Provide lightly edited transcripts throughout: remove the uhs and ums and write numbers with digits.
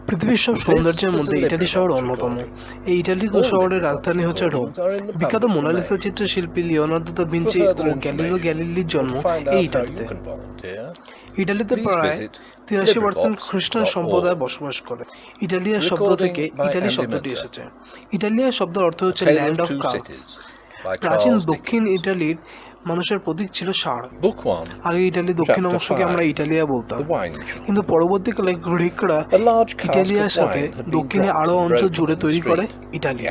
পৃথিবীর সব সৌন্দর্যের মধ্যে ইটালি শহর অন্যতম। এই ইটালির শহরের রাজধানী হচ্ছে রোম। বিখ্যাত মোনালিসা চিত্রশিল্পী লিওনার্দো দা ভিঞ্চি ও গ্যালিলিও গ্যালিলির জন্ম এই ইটালিতে। ইটালিতে প্রায় 83% খ্রিস্টান সম্প্রদায় বসবাস করে। ইটালিয়া শব্দ থেকে ইটালি শব্দটি এসেছে। ইটালিয়া শব্দের অর্থ হচ্ছে ল্যান্ড অফ কার্স। প্রাচীন দক্ষিণ ইটালির মানুষের প্রতীক ছিল ষাঁড়। আগে ইটালির দক্ষিণ অংশকে আমরা ইটালিয়া বলতাম, কিন্তু পরবর্তীকালে গ্রিকরা ইটালিয়ার সাথে দক্ষিণে আরও অঞ্চল জুড়ে তৈরি করে ইটালি।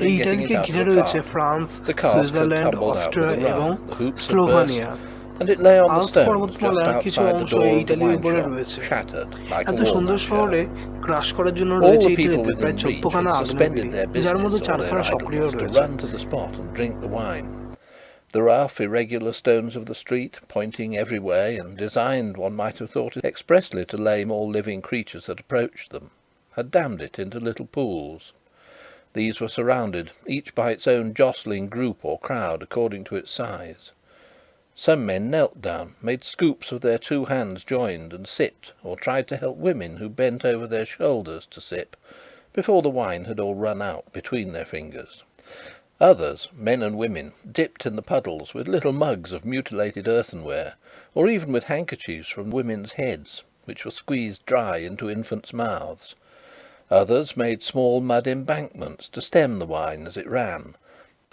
এই ইটালিকে ঘিরে রয়েছে ফ্রান্স, সুইজারল্যান্ড, অস্ট্রিয়া এবং স্লোভানিয়া। আল্পস পর্বতমালার কিছু অংশ এই ইটালির উপরে রয়েছে। এত সুন্দর শহরে ক্রাশ করার জন্য রয়েছে ইটালিতে প্রায় 14খানা আগ্নেয়গিরি, যার মধ্যে 4খানা সক্রিয় রয়েছে। The rough, irregular stones of the street, pointing every way and designed, one might have thought, expressly to lame all living creatures that approached them, had dammed it into little pools. These were surrounded, each by its own jostling group or crowd according to its size. Some men knelt down, made scoops of their two hands joined, and sipped, or tried to help women who bent over their shoulders to sip, before the wine had all run out between their fingers. Others, men and women, dipped in the puddles with little mugs of mutilated earthenware, or even with handkerchiefs from women's heads, which were squeezed dry into infants' mouths. Others made small mud embankments to stem the wine as it ran.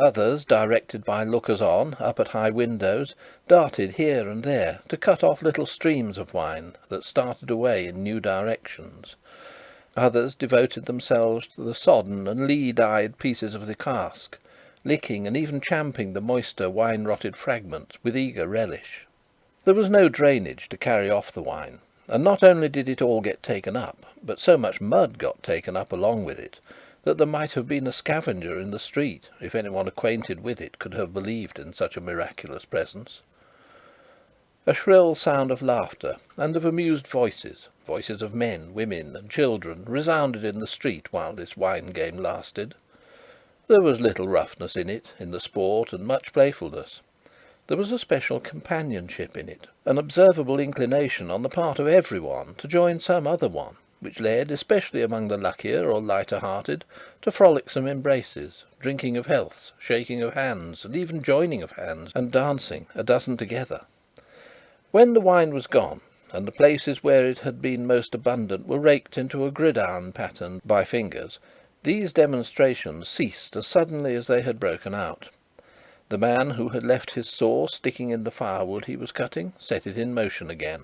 Others, directed by lookers-on up at high windows, darted here and there to cut off little streams of wine that started away in new directions. Others devoted themselves to the sodden and lee-dyed pieces of the cask, licking and even champing the moister wine-rotted fragments with eager relish. There was no drainage to carry off the wine, and not only did it all get taken up, but so much mud got taken up along with it, that there might have been a scavenger in the street, if anyone acquainted with it could have believed in such a miraculous presence. A shrill sound of laughter and of amused voices, voices of men, women and children, resounded in the street while this wine game lasted. There was little roughness in it, in the sport, and much playfulness. There was a special companionship in it, an observable inclination on the part of every one to join some other one, which led, especially among the luckier or lighter-hearted, to frolicsome embraces, drinking of healths, shaking of hands, and even joining of hands, and dancing, a dozen together. When the wine was gone, and the places where it had been most abundant were raked into a gridiron pattern by fingers, these demonstrations ceased as suddenly as they had broken out. The man who had left his saw sticking in the firewood he was cutting set it in motion again.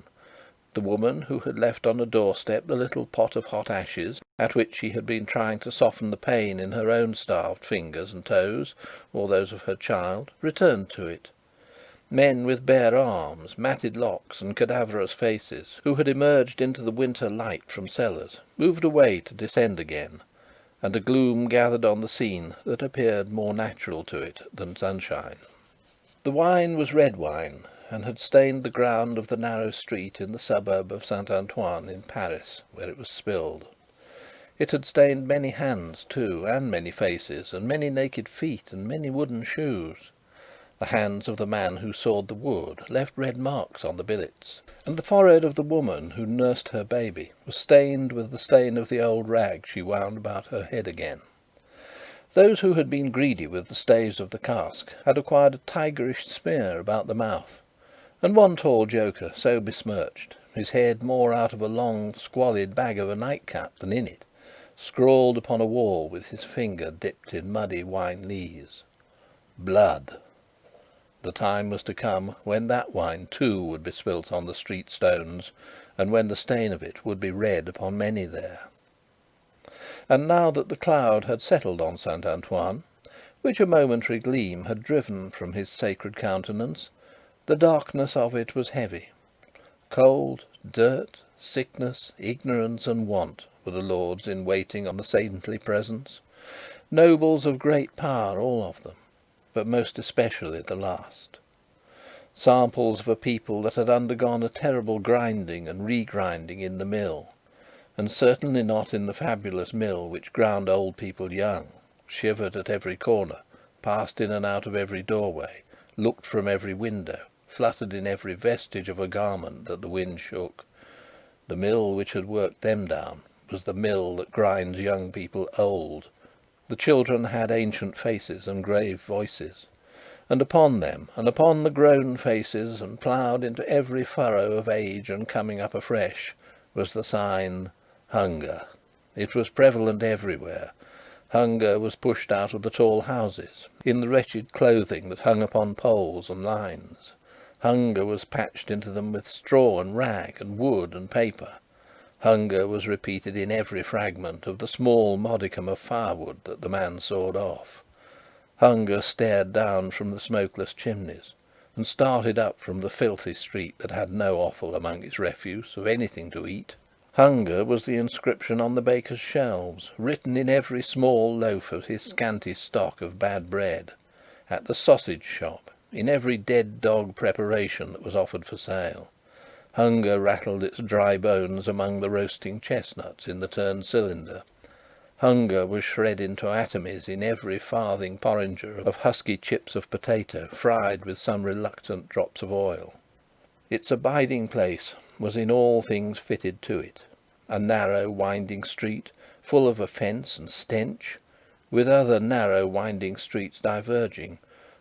The woman who had left on a doorstep the little pot of hot ashes, at which she had been trying to soften the pain in her own starved fingers and toes, or those of her child, returned to it. Men with bare arms, matted locks, and cadaverous faces, who had emerged into the winter light from cellars, moved away to descend again, and a gloom gathered on the scene that appeared more natural to it than sunshine. The wine was red wine, and had stained the ground of the narrow street in the suburb of Saint Antoine in Paris, where it was spilled. It had stained many hands too, and many faces, and many naked feet, and many wooden shoes. The hands of the man who sawed the wood left red marks on the billets, and the forehead of the woman who nursed her baby was stained with the stain of the old rag she wound about her head again. Those who had been greedy with the staves of the cask had acquired a tigerish smear about the mouth, and one tall joker so besmirched, his head more out of a long squalid bag of a nightcap than in it, scrawled upon a wall with his finger dipped in muddy wine lees: "Blood." The time was to come when that wine too would be spilt on the street stones, and when the stain of it would be red upon many there. And now that the cloud had settled on Saint Antoine, which a momentary gleam had driven from his sacred countenance, the darkness of it was heavy. Cold, dirt, sickness, ignorance, and want were the lords in waiting on the saintly presence, nobles of great power all of them, but most especially the last. Samples of a people that had undergone a terrible grinding and regrinding in the mill, and certainly not in the fabulous mill which ground old people young, shivered at every corner, passed in and out of every doorway, looked from every window, fluttered in every vestige of a garment that the wind shook. The mill which had worked them down was the mill that grinds young people old. The children had ancient faces and grave voices, and upon them, and upon the grown faces, and ploughed into every furrow of age and coming up afresh, was the sign Hunger. It was prevalent everywhere. Hunger was pushed out of the tall houses, in the wretched clothing that hung upon poles and lines. Hunger was patched into them with straw and rag and wood and paper. Hunger was repeated in every fragment of the small modicum of firewood that the man sawed off. Hunger stared down from the smokeless chimneys, and started up from the filthy street that had no offal among its refuse of anything to eat. Hunger was the inscription on the baker's shelves, written in every small loaf of his scanty stock of bad bread, at the sausage shop, in every dead dog preparation that was offered for sale. Hunger rattled its dry bones among the roasting chestnuts in the turned cylinder. Hunger was shred into atomies in every farthing porringer of husky chips of potato, fried with some reluctant drops of oil. Its abiding place was in all things fitted to it: a narrow winding street, full of offence and stench, with other narrow winding streets diverging,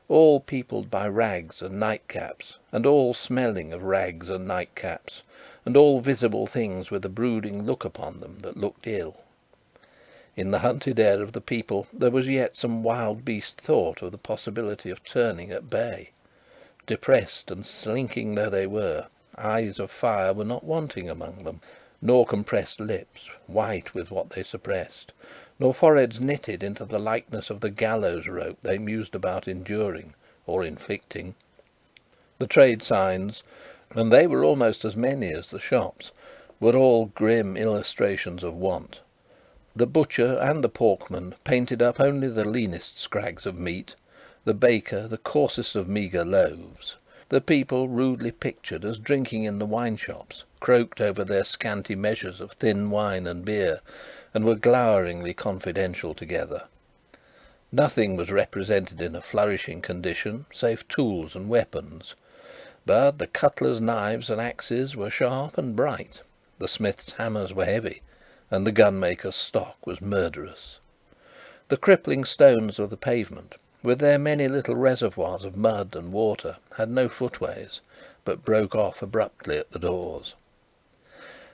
all peopled by rags and nightcaps, and all smelling of rags and nightcaps, and all visible things with a brooding look upon them that looked ill. In the hunted air of the people there was yet some wild beast thought of the possibility of turning at bay. Depressed and slinking though they were, eyes of fire were not wanting among them, nor compressed lips, white with what they suppressed, nor foreheads knitted into the likeness of the gallows rope they mused about enduring or inflicting. The trade signs, and they were almost as many as the shops, were all grim illustrations of want. The butcher and the porkman painted up only the leanest scrags of meat, the baker the coarsest of meagre loaves. The people, rudely pictured as drinking in the wine shops, croaked over their scanty measures of thin wine and beer, and were gloweringly confidential together. Nothing was represented in a flourishing condition save tools and weapons, but the cutlers' knives and axes were sharp and bright, the smiths' hammers were heavy, and the gunmaker's stock was murderous. The crippling stones of the pavement, with their many little reservoirs of mud and water, had no footways, but broke off abruptly at the doors.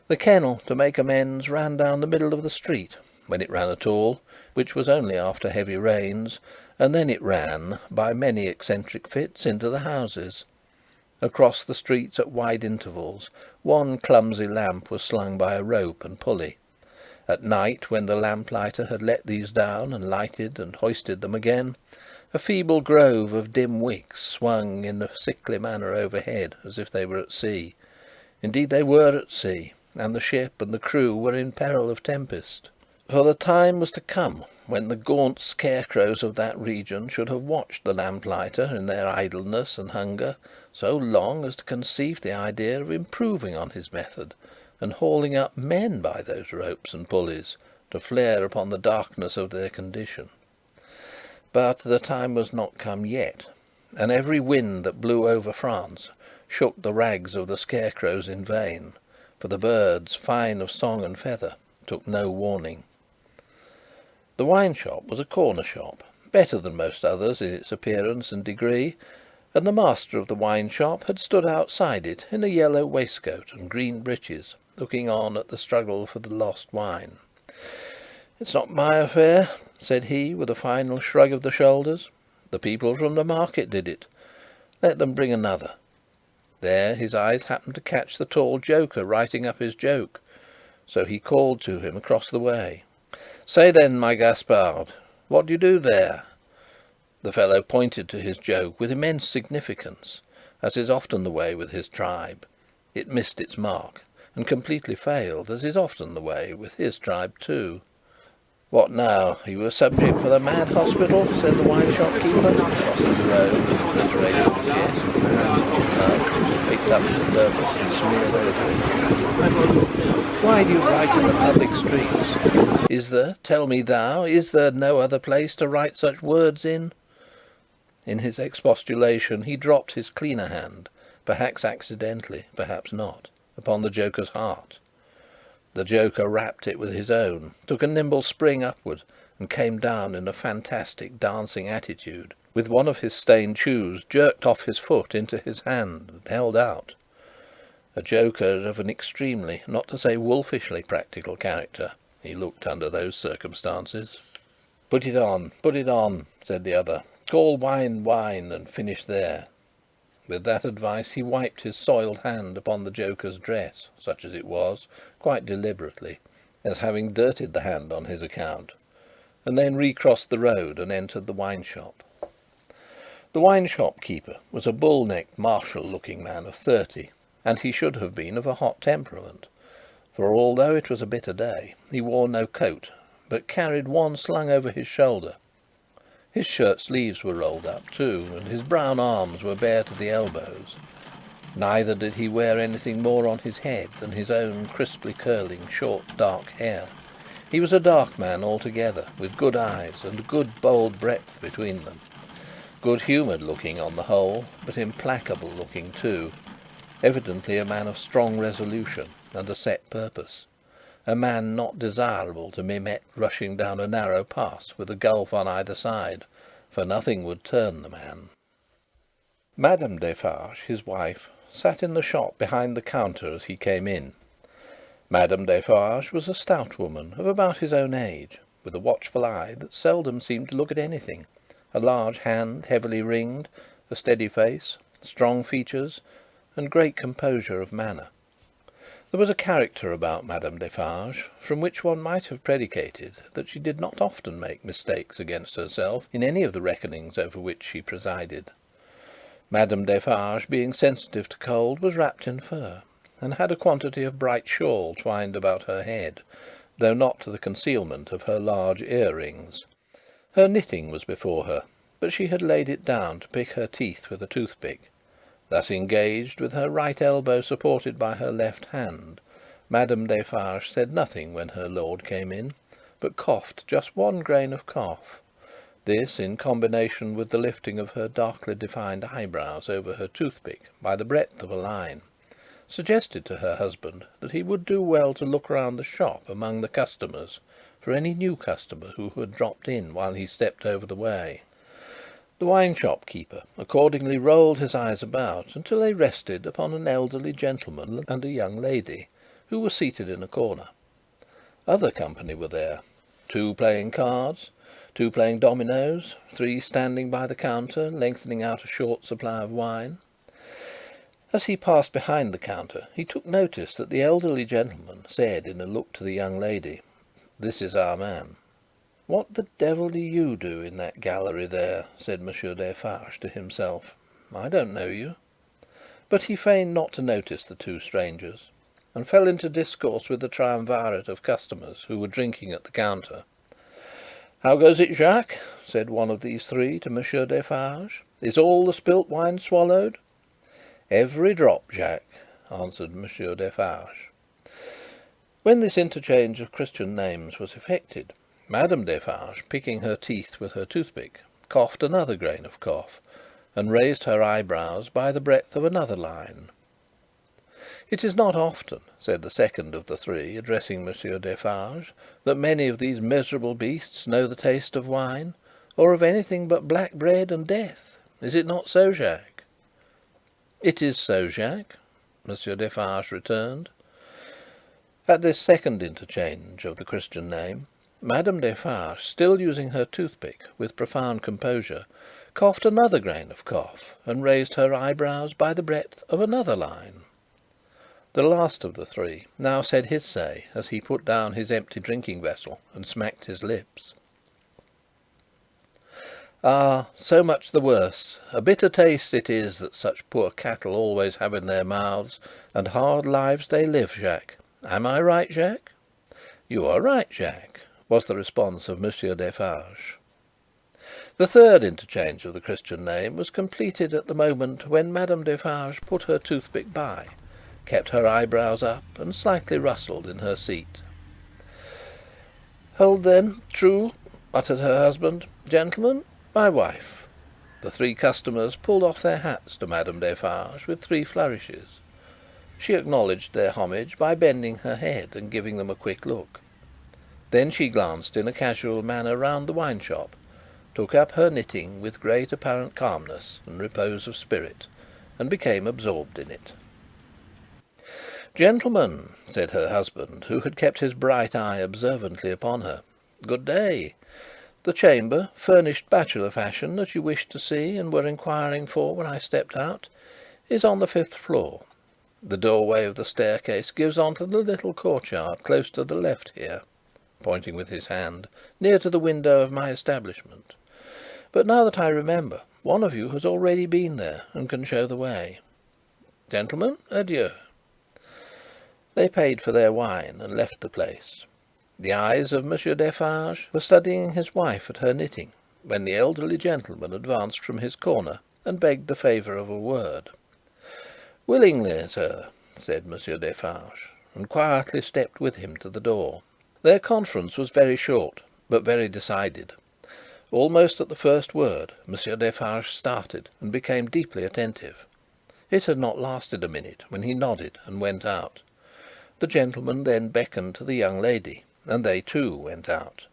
The kennel, to make amends, ran down the middle of the street, when it ran at all, which was only after heavy rains, and then it ran, by many eccentric fits, into the houses. Across the streets at wide intervals, one clumsy lamp was slung by a rope and pulley. At night, when the lamplighter had let these down and lighted and hoisted them again, a feeble grove of dim wicks swung in a sickly manner overhead, as if they were at sea. Indeed they were at sea, and the ship and the crew were in peril of tempest. For the time was to come when the gaunt scarecrows of that region should have watched the lamplighter in their idleness and hunger so long as to conceive the idea of improving on his method, and hauling up men by those ropes and pulleys to flare upon the darkness of their condition. But the time was not come yet, and every wind that blew over France shook the rags of the scarecrows in vain, for the birds, fine of song and feather, took no warning. The wine shop was a corner shop, better than most others in its appearance and degree, and the master of the wine shop had stood outside it in a yellow waistcoat and green breeches, looking on at the struggle for the lost wine. "It's not my affair," said he, with a final shrug of the shoulders. "The people from the market did it. Let them bring another." There his eyes happened to catch the tall joker writing up his joke, so he called to him across the way: "Say then, my Gaspard, what do you do there?" The fellow pointed to his joke with immense significance, as is often the way with his tribe. It missed its mark, and completely failed, as is often the way with his tribe too. "What now? Are you a subject for the mad hospital?" said the wine shop keeper, crossing the road and obliterating the jest with a handful of mud picked up for the purpose and smeared over it. "Why do you write in the public streets? Is there, tell me thou, is there no other place to write such words in?" In his expostulation he dropped his cleaner hand, perhaps accidentally, perhaps not, upon the joker's heart. The joker rapped it with his own, took a nimble spring upward, and came down in a fantastic dancing attitude, with one of his stained shoes jerked off his foot into his hand and held out. A joker of an extremely, not to say wolfishly, practical character, he looked under those circumstances. "Put it on," said the other. "Call wine, wine, and finish there." With that advice he wiped his soiled hand upon the joker's dress, such as it was, quite deliberately, as having dirtied the hand on his account, and then recrossed the road and entered the wine shop. The wine shop keeper was a bull-necked, martial-looking man of 30, and he should have been of a hot temperament, for although it was a bitter day, he wore no coat, but carried one slung over his shoulder. His shirt sleeves were rolled up too, and his brown arms were bare to the elbows. Neither did he wear anything more on his head than his own crisply curling, short, dark hair. He was a dark man altogether, with good eyes and good bold breadth between them. Good-humoured looking on the whole, but implacable looking too. Evidently a man of strong resolution and a set purpose. A man not desirable to be met rushing down a narrow pass with a gulf on either side, for nothing would turn the man. Madame Defarge, his wife, sat in the shop behind the counter as he came in. Madame Defarge was a stout woman of about his own age, with a watchful eye that seldom seemed to look at anything, a large hand heavily ringed, a steady face, strong features, and great composure of manner. There was a character about Madame Defarge from which one might have predicated that she did not often make mistakes against herself in any of the reckonings over which she presided. Madame Defarge, being sensitive to cold, was wrapped in fur, and had a quantity of bright shawl twined about her head, though not to the concealment of her large ear-rings. Her knitting was before her, but she had laid it down to pick her teeth with a toothpick. Thus engaged, with her right elbow supported by her left hand, Madame Defarge said nothing when her lord came in, but coughed just one grain of cough. This, in combination with the lifting of her darkly defined eyebrows over her toothpick by the breadth of a line, suggested to her husband that he would do well to look round the shop among the customers for any new customer who had dropped in while he stepped over the way. The wine shop keeper accordingly rolled his eyes about until they rested upon an elderly gentleman and a young lady, who were seated in a corner. Other company were there: 2 playing cards, 2 playing dominoes, 3 standing by the counter lengthening out a short supply of wine. As he passed behind the counter, he took notice that the elderly gentleman said in a look to the young lady, "This is our man." "What the devil do you do in that gallery there?" said Monsieur Defarge to himself. "I don't know you." But he feigned not to notice the 2 strangers, and fell into discourse with the triumvirate of customers who were drinking at the counter. "How goes it, Jacques?" said one of these 3 to Monsieur Defarge. "Is all the spilt wine swallowed?" "Every drop, Jacques," answered Monsieur Defarge. When this interchange of Christian names was effected, Madame Defarge, picking her teeth with her toothpick, coughed another grain of cough, and raised her eyebrows by the breadth of another line. "It is not often," said the second of the 3, addressing Monsieur Defarge, "that many of these miserable beasts know the taste of wine, or of anything but black bread and death. Is it not so, Jacques?" "It is so, Jacques," Monsieur Defarge returned. At this second interchange of the Christian name, Madame Defarge, still using her toothpick with profound composure, coughed another grain of cough, and raised her eyebrows by the breadth of another line. The last of the 3 now said his say, as he put down his empty drinking vessel and smacked his lips. "Ah, so much the worse. A bitter taste it is that such poor cattle always have in their mouths, and hard lives they live, Jacques. Am I right, Jacques?" "You are right, Jacques," was the response of Monsieur Defarge. The third interchange of the Christian name was completed at the moment when Madame Defarge put her toothpick by, kept her eyebrows up, and slightly rustled in her seat. "Hold then, true," uttered her husband. "Gentlemen, my wife." The 3 customers pulled off their hats to Madame Defarge with 3 flourishes. She acknowledged their homage by bending her head and giving them a quick look. Then she glanced in a casual manner round the wine shop, took up her knitting with great apparent calmness and repose of spirit, and became absorbed in it. "Gentlemen," said her husband, who had kept his bright eye observantly upon her, "good day. The chamber, furnished bachelor fashion, that you wished to see and were inquiring for when I stepped out, is on the 5th floor. The doorway of the staircase gives on to the little courtyard close to the left here," pointing with his hand, "near to the window of my establishment. But now that I remember, one of you has already been there and can show the way. Gentlemen, adieu." They paid for their wine and left the place. The eyes of Monsieur Defarge were studying his wife at her knitting, when the elderly gentleman advanced from his corner and begged the favour of a word. "Willingly, sir," said Monsieur Defarge, and quietly stepped with him to the door. Their conference was very short, but very decided. Almost at the first word, Monsieur Defarge started and became deeply attentive. It had not lasted a minute when he nodded and went out. The gentleman then beckoned to the young lady, and they too went out.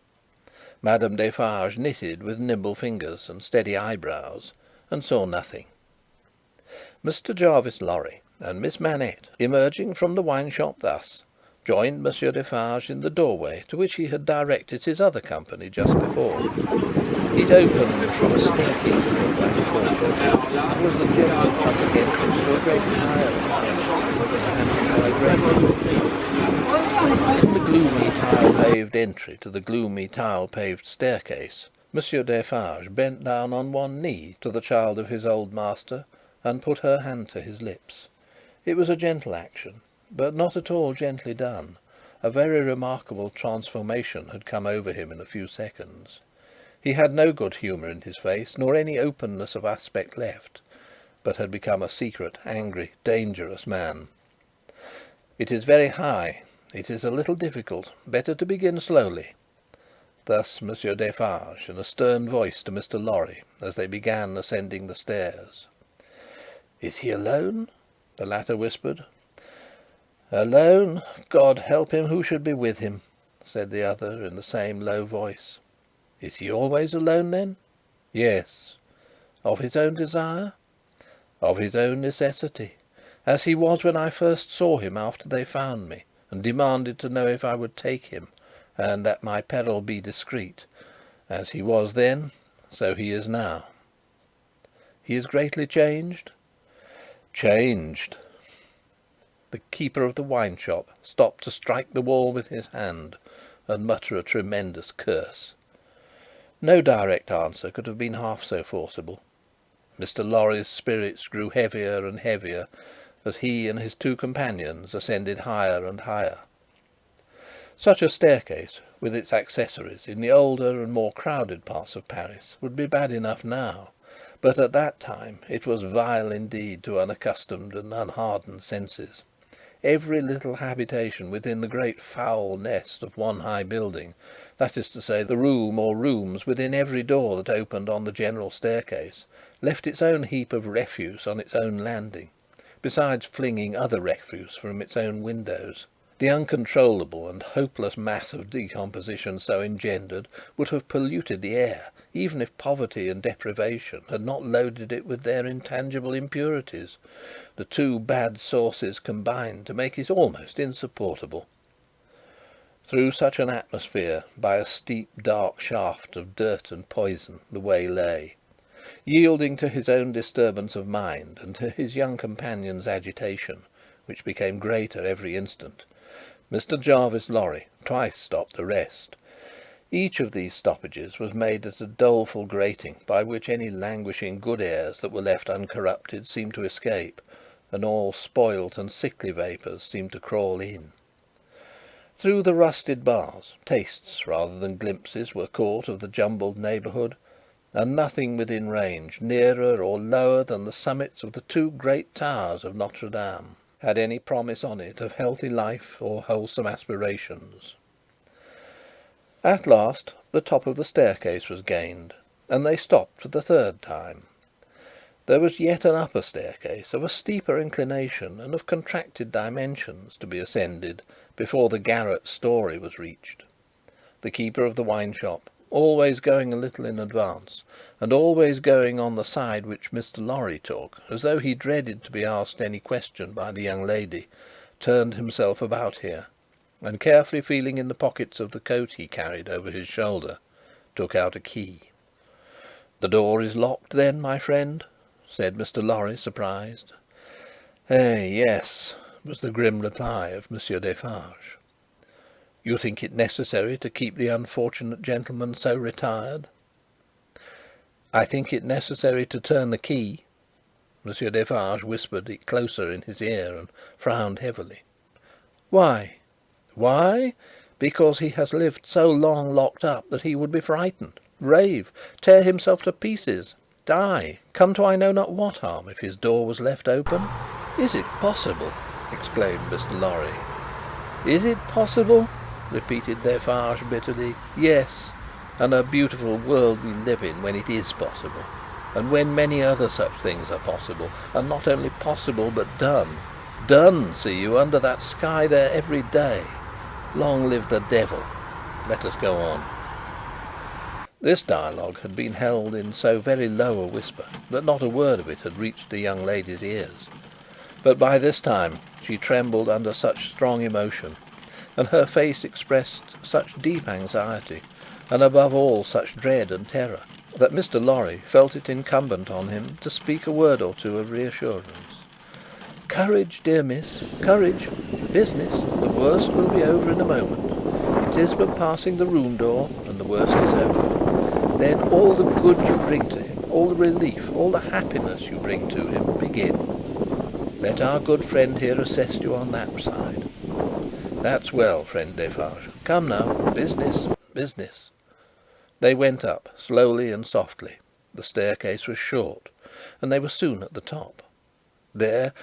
Madame Defarge knitted with nimble fingers and steady eyebrows, and saw nothing. Mr. Jarvis Lorry and Miss Manette, emerging from the wine shop thus, joined Monsieur Defarge in the doorway to which he had directed his other company just before. It opened from a stinky little black courtyard, and was the general public entrance to a great In the gloomy tile-paved entry to the gloomy tile-paved staircase, Monsieur Defarge bent down on one knee to the child of his old master, and put her hand to his lips. It was a gentle action, but not at all gently done. A very remarkable transformation had come over him in a few seconds. He had no good humour in his face, nor any openness of aspect left, but had become a secret, angry, dangerous man. "It is very high. It is a little difficult. Better to begin slowly." Thus Monsieur Defarge, in a stern voice to Mr. Lorry, as they began ascending the stairs. "Is he alone?" the latter whispered. "Alone? God help him who should be with him," said the other, in the same low voice. "Is he always alone, then?" "Yes." "Of his own desire?" "Of his own necessity, as he was when I first saw him after they found me, and demanded to know if I would take him, and at my peril be discreet. As he was then, so he is now." "He is greatly changed?" "Changed." The keeper of the wine shop stopped to strike the wall with his hand, and mutter a tremendous curse. No direct answer could have been half so forcible. Mr. Lorry's spirits grew heavier and heavier, as he and his two companions ascended higher and higher. Such a staircase, with its accessories, in the older and more crowded parts of Paris, would be bad enough now, but at that time it was vile indeed to unaccustomed and unhardened senses. Every little habitation within the great foul nest of one high building, that is to say, the room or rooms within every door that opened on the general staircase, left its own heap of refuse on its own landing, besides flinging other refuse from its own windows. The uncontrollable and hopeless mass of decomposition so engendered would have polluted the air, even if poverty and deprivation had not loaded it with their intangible impurities. The two bad sources combined to make it almost insupportable. Through such an atmosphere, by a steep dark shaft of dirt and poison, the way lay. Yielding to his own disturbance of mind, and to his young companion's agitation, which became greater every instant, Mr. Jarvis Lorry twice stopped to rest. Each of these stoppages was made at a doleful grating, by which any languishing good airs that were left uncorrupted seemed to escape, and all spoilt and sickly vapours seemed to crawl in. Through the rusted bars, tastes rather than glimpses were caught of the jumbled neighbourhood, and nothing within range, nearer or lower than the summits of the two great towers of Notre Dame, had any promise on it of healthy life or wholesome aspirations. At last the top of the staircase was gained, and they stopped for the third time. There was yet an upper staircase, of a steeper inclination and of contracted dimensions, to be ascended before the garret story was reached. The keeper of the wine shop, always going a little in advance, and always going on the side which Mr. Lorry took, as though he dreaded to be asked any question by the young lady, turned himself about here, and carefully feeling in the pockets of the coat he carried over his shoulder, took out a key. "The door is locked, then, my friend?" said Mr. Lorry, surprised. Yes," was the grim reply of Monsieur Defarge. "You think it necessary to keep the unfortunate gentleman so retired?" "I think it necessary to turn the key." Monsieur Defarge whispered it closer in his ear, and frowned heavily. "Why?" "Why? Because he has lived so long locked up that he would be frightened, rave, tear himself to pieces, die, come to I know not what harm, if his door was left open." "Is it possible?" exclaimed Mr. Lorry. "Is it possible?" repeated Defarge bitterly. "Yes, and a beautiful world we live in when it is possible, and when many other such things are possible, and not only possible but done. Done, see you, under that sky there every day. Long live the devil! Let us go on." This dialogue had been held in so very low a whisper that not a word of it had reached the young lady's ears. But by this time she trembled under such strong emotion, and her face expressed such deep anxiety, and above all such dread and terror, that Mr. Lorry felt it incumbent on him to speak a word or two of reassurance. "Courage, dear miss, courage! Business! The worst will be over in a moment. It is but passing the room door, and the worst is over. Then all the good you bring to him, all the relief, all the happiness you bring to him, begin. Let our good friend here assist you on that side. That's well, friend Defarge. Come now, business, business." They went up, slowly and softly. The staircase was short, and they were soon at the top. There,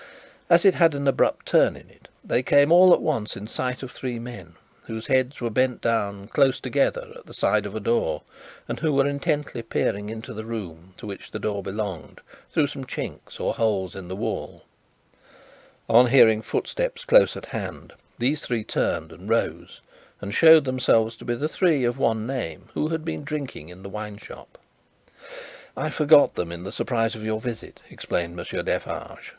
as it had an abrupt turn in it, they came all at once in sight of three men, whose heads were bent down close together at the side of a door, and who were intently peering into the room to which the door belonged, through some chinks or holes in the wall. On hearing footsteps close at hand, these three turned and rose, and showed themselves to be the three of one name who had been drinking in the wine shop. "I forgot them in the surprise of your visit," explained Monsieur Defarge.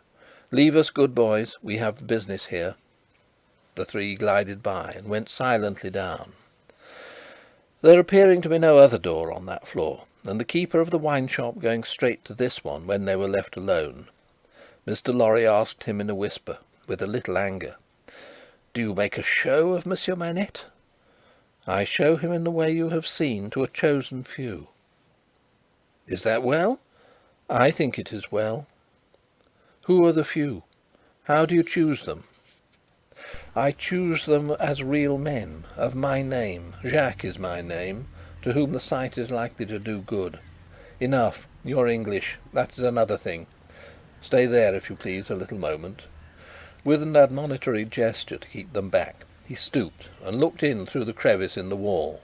"Leave us, good boys. We have business here." The three glided by, and went silently down. There appearing to be no other door on that floor, and the keeper of the wine shop going straight to this one when they were left alone, Mr. Lorry asked him in a whisper, with a little anger: "Do you make a show of Monsieur Manette?" "I show him in the way you have seen, to a chosen few." "Is that well?" "I think it is well." "Who are the few? How do you choose them?" "I choose them as real men, of my name. Jacques is my name, to whom the sight is likely to do good. Enough. You're English. That is another thing. Stay there, if you please, a little moment." With an admonitory gesture to keep them back, he stooped and looked in through the crevice in the wall.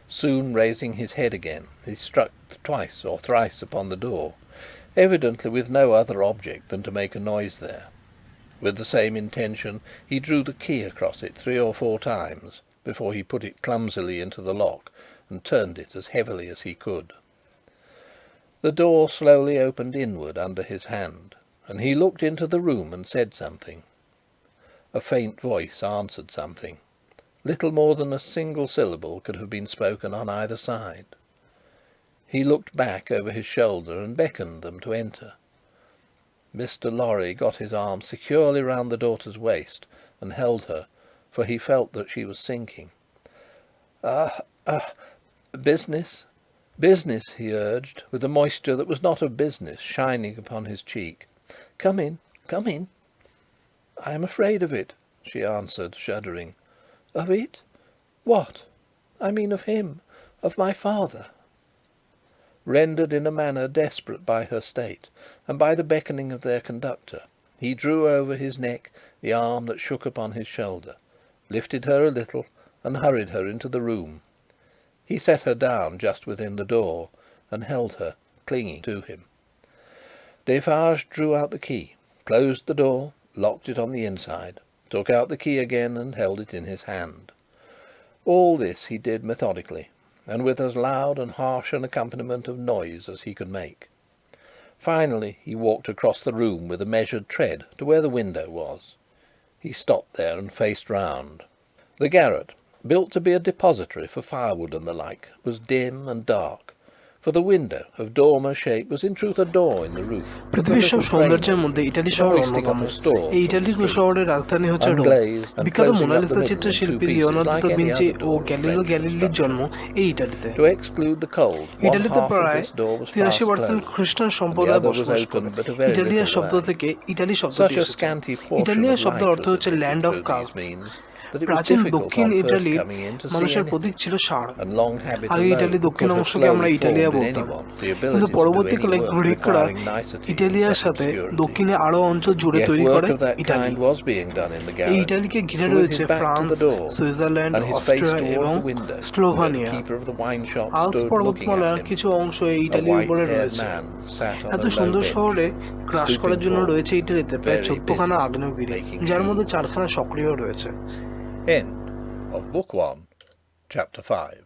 Soon raising his head again, he struck twice or thrice upon the door, evidently with no other object than to make a noise there. With the same intention he drew the key across it 3 or 4 times before he put it clumsily into the lock and turned it as heavily as he could. The door slowly opened inward under his hand, and he looked into the room and said something. A faint voice answered something. Little more than a single syllable could have been spoken on either side. He looked back over his shoulder and beckoned them to enter. Mr. Lorry got his arm securely round the daughter's waist and held her, for he felt that she was sinking. Business, business," he urged, with a moisture that was not of business shining upon his cheek. "Come in, come in." "I am afraid of it," she answered, shuddering. "Of it? What?" "I mean of him, of my father." Rendered in a manner desperate by her state, and by the beckoning of their conductor, he drew over his neck the arm that shook upon his shoulder, lifted her a little, and hurried her into the room. He set her down just within the door, and held her, clinging to him. Defarge drew out the key, closed the door, locked it on the inside, took out the key again, and held it in his hand. All this he did methodically, and with as loud and harsh an accompaniment of noise as he could make. Finally he walked across the room with a measured tread to where the window was. He stopped there and faced round. The garret, built to be a depository for firewood and the like, was dim and dark, for the window, of dormer shape, was in truth a door in the roof. পৃথিবীর সব সৌন্দর্যের মধ্যে Italy শহর অন্যতম। এই Italy শহরের রাজধানী হচ্ছে রোম। বিখ্যাত মোনালিসা চিত্রশিল্পী লিওনার্দো দা ভিঞ্চি ও গ্যালিলিও গ্যালিলির জন্ম এই ইটালিতে। ইটালিতে প্রায় 83% খ্রিস্টান সম্প্রদায় বসবাস করে। ইটালিয়া শব্দ থেকে ইটালি শব্দটি এসেছে। ইটালিয়া শব্দের অর্থ হচ্ছে ল্যান্ড অফ কাস্টস। প্রাচীন দক্ষিণ ইটালির মানুষের প্রতীক ছিল ষাঁড়। আগে ইটালি দক্ষিণ অংশকে আমরা ইটালিয়া বলতাম, কিন্তু পরবর্তীকালে গ্রিকরা ইটালিয়ার সাথে দক্ষিণে আরো অঞ্চল জুড়ে তৈরি করে ইটালি। এই ইটালিকে ঘিরে রয়েছে ফ্রান্স, সুইজারল্যান্ড, অস্ট্রিয়া এবং স্লোভানিয়া। আল্পস পর্বতমালার কিছু অংশ এই ইটালির উপরে রয়েছে। এত সুন্দর শহরে ক্রাশ করার জন্য রয়েছে ইটালিতে প্রায় 14খানা আগ্নেয়গিরি, যার মধ্যে 4খানা সক্রিয় রয়েছে। End of Book 1, Chapter 5.